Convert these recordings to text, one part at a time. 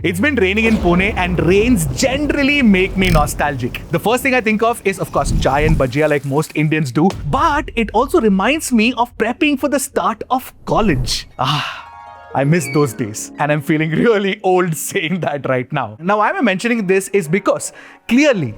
It's been raining in Pune and rains generally make me nostalgic. The first thing I think of is, of course, chai and bhajia like most Indians do, but it also reminds me of prepping for the start of college. I miss those days and I'm feeling really old saying that right now. Now, why am I mentioning this is because clearly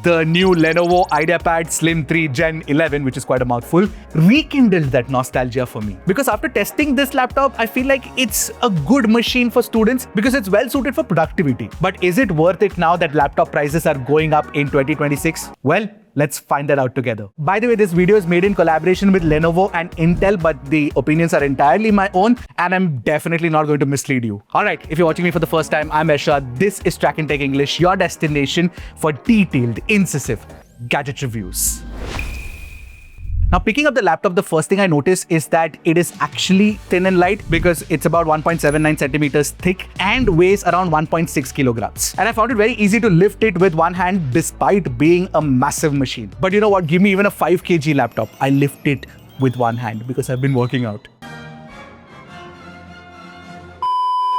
the new Lenovo IdeaPad Slim 3 Gen 11, which is quite a mouthful, rekindled that nostalgia for me. Because after testing this laptop, I feel like it's a good machine for students because it's well suited for productivity. But is it worth it now that laptop prices are going up in 2026? Well, let's find that out together. By the way, this video is made in collaboration with Lenovo and Intel, but the opinions are entirely my own, and I'm definitely not going to mislead you. Alright, if you're watching me for the first time, I'm Esha. This is Trakin Tech English, your destination for detailed, incisive gadget reviews. Now, picking up the laptop, the first thing I noticed is that it is actually thin and light because it's about 1.79 centimeters thick and weighs around 1.6 kilograms. And I found it very easy to lift it with one hand despite being a massive machine. But you know what? Give me even a 5 kg laptop. I lift it with one hand because I've been working out.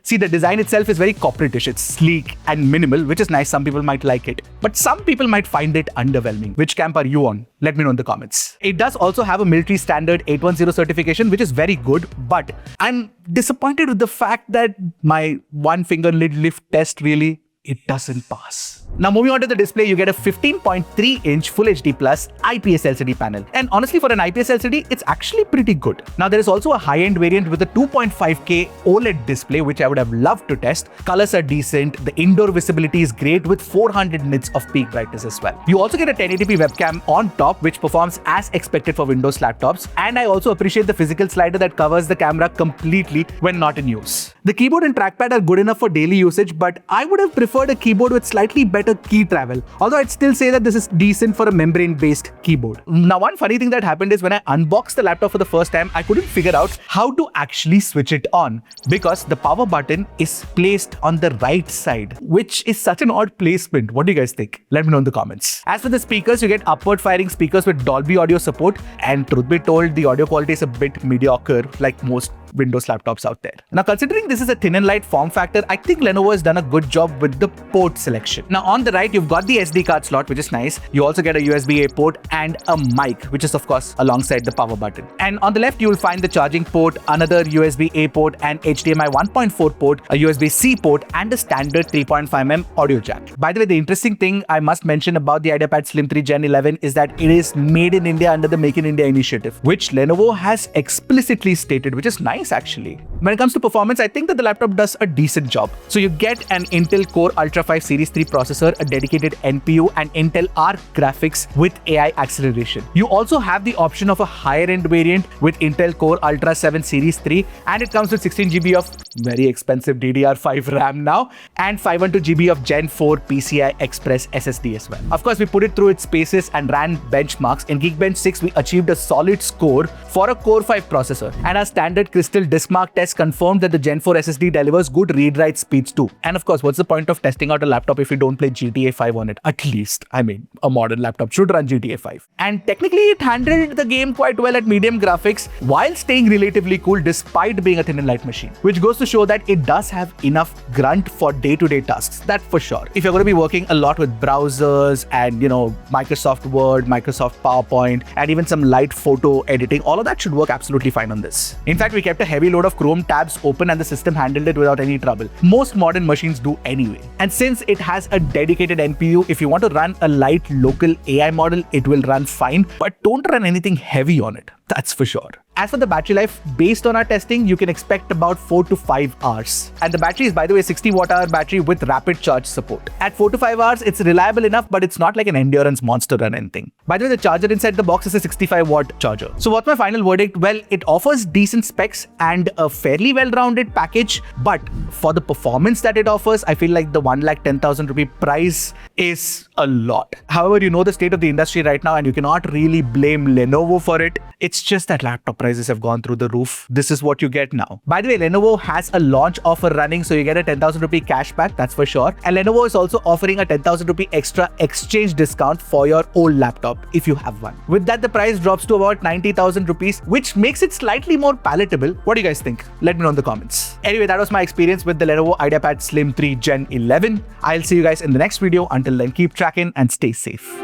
See, the design itself is very corporate-ish. It's sleek and minimal, which is nice. Some people might like it. But some people might find it underwhelming. Which camp are you on? Let me know in the comments. It does also have a military standard 810 certification, which is very good. But I'm disappointed with the fact that my one finger lid lift test really, it doesn't pass. Now, moving on to the display, you get a 15.3-inch Full HD Plus IPS LCD panel. And honestly, for an IPS LCD, it's actually pretty good. Now, there is also a high-end variant with a 2.5K OLED display, which I would have loved to test. Colors are decent. The indoor visibility is great with 400 nits of peak brightness as well. You also get a 1080p webcam on top, which performs as expected for Windows laptops. And I also appreciate the physical slider that covers the camera completely when not in use. The keyboard and trackpad are good enough for daily usage, but I would have preferred a keyboard with slightly better key travel. Although I'd still say that this is decent for a membrane-based keyboard. Now, one funny thing that happened is when I unboxed the laptop for the first time, I couldn't figure out how to actually switch it on because the power button is placed on the right side, which is such an odd placement. What do you guys think? Let me know in the comments. As for the speakers, you get upward firing speakers with Dolby audio support, and truth be told, the audio quality is a bit mediocre like most Windows laptops out there. Now, considering this is a thin and light form factor, I think Lenovo has done a good job with the port selection. Now, on the right, you've got the SD card slot, which is nice. You also get a USB-A port and a mic, which is of course alongside the power button. And on the left, you'll find the charging port, another USB-A port and HDMI 1.4 port, a USB-C port, and a standard 3.5mm audio jack. By the way, the interesting thing I must mention about the IdeaPad Slim 3 Gen 11 is that it is made in India under the Make in India initiative, which Lenovo has explicitly stated, which is nice actually. When it comes to performance, I think that the laptop does a decent job. So you get an Intel Core Ultra 5 Series 3 processor, a dedicated NPU, and Intel Arc graphics with AI acceleration. You also have the option of a higher end variant with Intel Core Ultra 7 Series 3, and it comes with 16GB of very expensive DDR5 RAM now, and 512GB of Gen 4 PCI Express SSD as well. Of course, we put it through its paces and ran benchmarks. In Geekbench 6, we achieved a solid score for a Core 5 processor, and our standard Crystal Disk Mark test confirmed that the Gen 4 SSD delivers good read-write speeds too. And of course, what's the point of testing out a laptop if you don't play GTA 5 on it? At least, I mean, a modern laptop should run GTA 5. And technically, it handled the game quite well at medium graphics while staying relatively cool despite being a thin and light machine, which goes to show that it does have enough grunt for day-to-day tasks, that for sure. If you're going to be working a lot with browsers and, you know, Microsoft Word, Microsoft PowerPoint, and even some light photo editing, all of that should work absolutely fine on this. In fact, we kept a heavy load of Chrome tabs open and the system handled it without any trouble. Most modern machines do anyway. And since it has a dedicated NPU, if you want to run a light local AI model, it will run fine, but don't run anything heavy on it. That's for sure. As for the battery life, based on our testing, you can expect about 4 to 5 hours. And the battery is, by the way, 60 watt-hour battery with rapid charge support. At 4 to 5 hours, it's reliable enough, but it's not like an endurance monster or anything. By the way, the charger inside the box is a 65-watt charger. So what's my final verdict? Well, it offers decent specs and a fairly well-rounded package, but for the performance that it offers, I feel like the 1,10,000 rupee price is a lot. However, you know the state of the industry right now and you cannot really blame Lenovo for it. It's just that laptop prices have gone through the roof. This is what you get now. By the way, Lenovo has a launch offer running, so you get a 10,000 rupee cashback, that's for sure. And Lenovo is also offering a 10,000 rupee extra exchange discount for your old laptop. laptop if you have one. With that, the price drops to about 90,000 rupees, which makes it slightly more palatable. What do you guys think? Let me know in the comments. Anyway, that was my experience with the Lenovo IdeaPad Slim 3 Gen 11. I'll see you guys in the next video. Until then, keep tracking and stay safe.